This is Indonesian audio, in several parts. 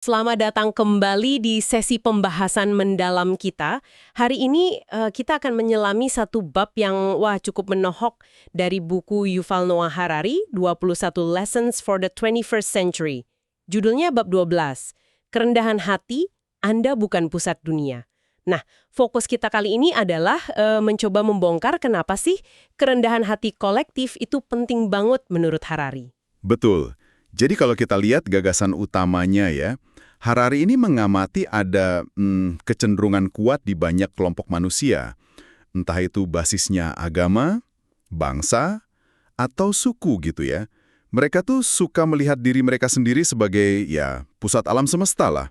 Selamat datang kembali di sesi pembahasan mendalam kita. Hari ini kita akan menyelami satu bab yang cukup menohok dari buku Yuval Noah Harari, 21 Lessons for the 21st Century. Judulnya bab 12, Kerendahan Hati, Anda Bukan Pusat Dunia. Nah, fokus kita kali ini adalah mencoba membongkar kenapa sih kerendahan hati kolektif itu penting banget menurut Harari. Betul. Jadi kalau kita lihat gagasan utamanya ya, Harari ini mengamati ada kecenderungan kuat di banyak kelompok manusia. Entah itu basisnya agama, bangsa, atau suku gitu ya. Mereka tuh suka melihat diri mereka sendiri sebagai pusat alam semesta lah.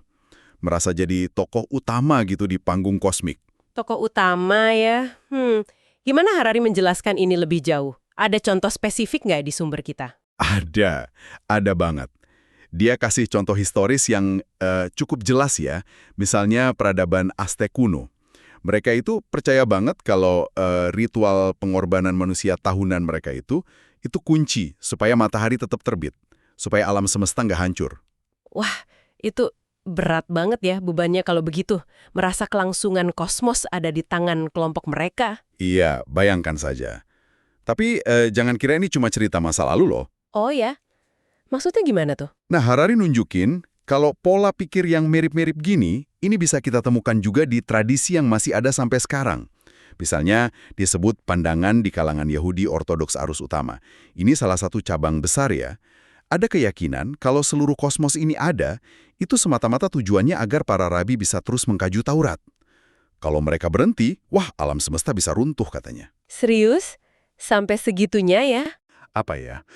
Merasa jadi tokoh utama gitu di panggung kosmik. Tokoh utama ya. Gimana Harari menjelaskan ini lebih jauh? Ada contoh spesifik nggak di sumber kita? Ada banget. Dia kasih contoh historis yang cukup jelas ya. Misalnya peradaban Aztec kuno. Mereka itu percaya banget kalau ritual pengorbanan manusia tahunan mereka itu kunci supaya matahari tetap terbit. Supaya alam semesta nggak hancur. Wah, itu berat banget ya bebannya kalau begitu. Merasa kelangsungan kosmos ada di tangan kelompok mereka. Iya, bayangkan saja. Tapi jangan kira ini cuma cerita masa lalu loh. Oh ya? Maksudnya gimana tuh? Nah, Harari nunjukin kalau pola pikir yang mirip-mirip gini, ini bisa kita temukan juga di tradisi yang masih ada sampai sekarang. Misalnya, disebut pandangan di kalangan Yahudi Ortodoks Arus Utama. Ini salah satu cabang besar ya. Ada keyakinan kalau seluruh kosmos ini ada, itu semata-mata tujuannya agar para rabi bisa terus mengkaji Taurat. Kalau mereka berhenti, alam semesta bisa runtuh katanya. Serius? Sampai segitunya ya?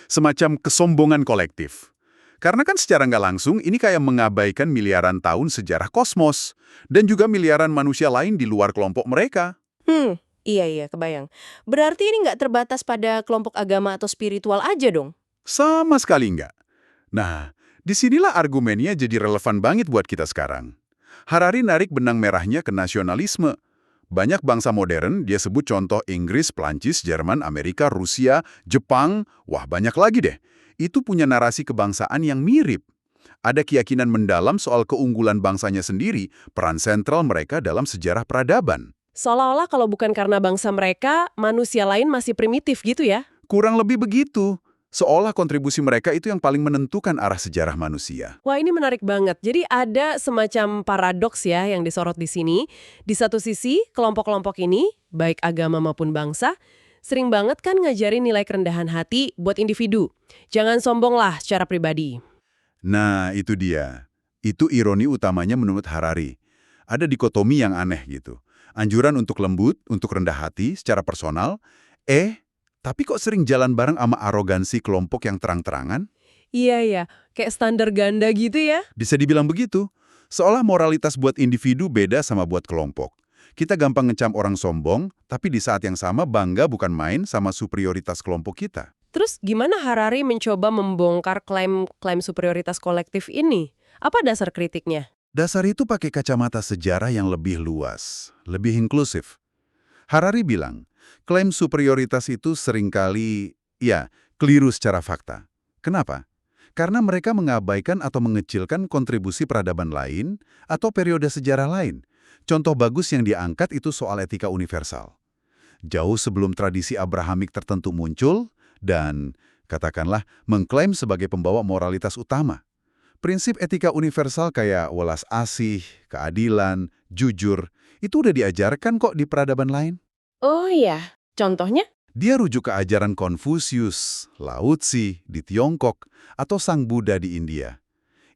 Semacam kesombongan kolektif. Karena kan secara nggak langsung ini kayak mengabaikan miliaran tahun sejarah kosmos dan juga miliaran manusia lain di luar kelompok mereka. Iya, kebayang. Berarti ini nggak terbatas pada kelompok agama atau spiritual aja dong? Sama sekali nggak. Nah, disinilah argumennya jadi relevan banget buat kita sekarang. Harari narik benang merahnya ke nasionalisme. Banyak bangsa modern, dia sebut contoh Inggris, Prancis, Jerman, Amerika, Rusia, Jepang, banyak lagi deh. Itu punya narasi kebangsaan yang mirip. Ada keyakinan mendalam soal keunggulan bangsanya sendiri, peran sentral mereka dalam sejarah peradaban. Seolah-olah kalau bukan karena bangsa mereka, manusia lain masih primitif gitu ya? Kurang lebih begitu. Seolah kontribusi mereka itu yang paling menentukan arah sejarah manusia. Wah, ini menarik banget. Jadi ada semacam paradoks ya yang disorot di sini. Di satu sisi, kelompok-kelompok ini, baik agama maupun bangsa, sering banget kan ngajarin nilai kerendahan hati buat individu. Jangan sombong lah secara pribadi. Nah, itu dia. Itu ironi utamanya menurut Harari. Ada dikotomi yang aneh gitu. Anjuran untuk lembut, untuk rendah hati secara personal, tapi kok sering jalan bareng sama arogansi kelompok yang terang-terangan? Iya, kayak standar ganda gitu ya? Bisa dibilang begitu. Seolah moralitas buat individu beda sama buat kelompok. Kita gampang ngecam orang sombong, tapi di saat yang sama bangga bukan main sama superioritas kelompok kita. Terus gimana Harari mencoba membongkar klaim superioritas kolektif ini? Apa dasar kritiknya? Dasar itu pakai kacamata sejarah yang lebih luas, lebih inklusif. Harari bilang, klaim superioritas itu seringkali, keliru secara fakta. Kenapa? Karena mereka mengabaikan atau mengecilkan kontribusi peradaban lain atau periode sejarah lain. Contoh bagus yang diangkat itu soal etika universal. Jauh sebelum tradisi Abrahamik tertentu muncul dan, katakanlah, mengklaim sebagai pembawa moralitas utama. Prinsip etika universal kayak welas asih, keadilan, jujur, itu udah diajarkan kok di peradaban lain. Oh iya, contohnya? Dia rujuk ke ajaran Konfusius, Lao Tzu di Tiongkok, atau Sang Buddha di India.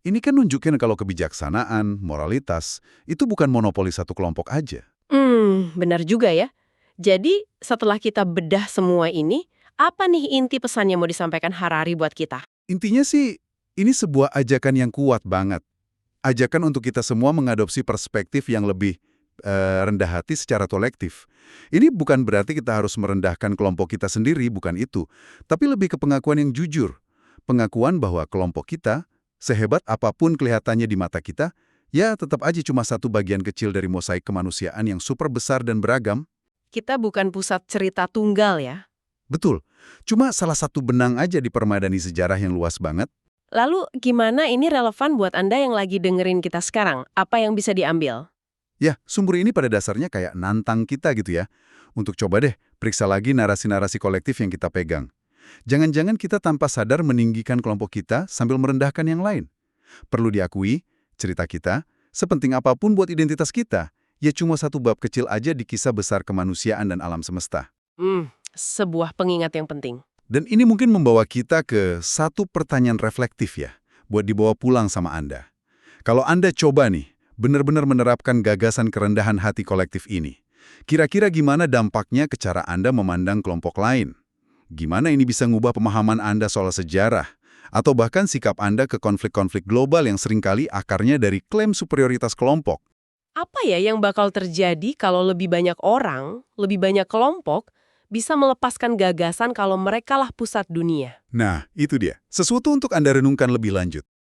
Ini kan nunjukin kalau kebijaksanaan, moralitas, itu bukan monopoli satu kelompok aja. Benar juga ya. Jadi, setelah kita bedah semua ini, apa nih inti pesannya mau disampaikan Harari buat kita? Intinya sih, ini sebuah ajakan yang kuat banget. Ajakan untuk kita semua mengadopsi perspektif yang lebih rendah hati secara kolektif. Ini bukan berarti kita harus merendahkan kelompok kita sendiri, bukan itu. Tapi lebih ke pengakuan yang jujur. Pengakuan bahwa kelompok kita, sehebat apapun kelihatannya di mata kita, tetap aja cuma satu bagian kecil dari mosaik kemanusiaan yang super besar dan beragam. Kita bukan pusat cerita tunggal ya? Betul. Cuma salah satu benang aja di permadani sejarah yang luas banget. Lalu gimana ini relevan buat Anda yang lagi dengerin kita sekarang? Apa yang bisa diambil? Ya, sumber ini pada dasarnya kayak nantang kita gitu ya. Untuk coba deh, periksa lagi narasi-narasi kolektif yang kita pegang. Jangan-jangan kita tanpa sadar meninggikan kelompok kita sambil merendahkan yang lain. Perlu diakui, cerita kita, sepenting apapun buat identitas kita, ya cuma satu bab kecil aja di kisah besar kemanusiaan dan alam semesta. Sebuah pengingat yang penting. Dan ini mungkin membawa kita ke satu pertanyaan reflektif ya, buat dibawa pulang sama Anda. Kalau Anda coba nih, benar-benar menerapkan gagasan kerendahan hati kolektif ini, kira-kira gimana dampaknya ke cara Anda memandang kelompok lain? Gimana ini bisa ngubah pemahaman Anda soal sejarah? Atau bahkan sikap Anda ke konflik-konflik global yang seringkali akarnya dari klaim superioritas kelompok? Apa ya yang bakal terjadi kalau lebih banyak orang, lebih banyak kelompok, bisa melepaskan gagasan kalau merekalah pusat dunia? Nah, itu dia. Sesuatu untuk Anda renungkan lebih lanjut.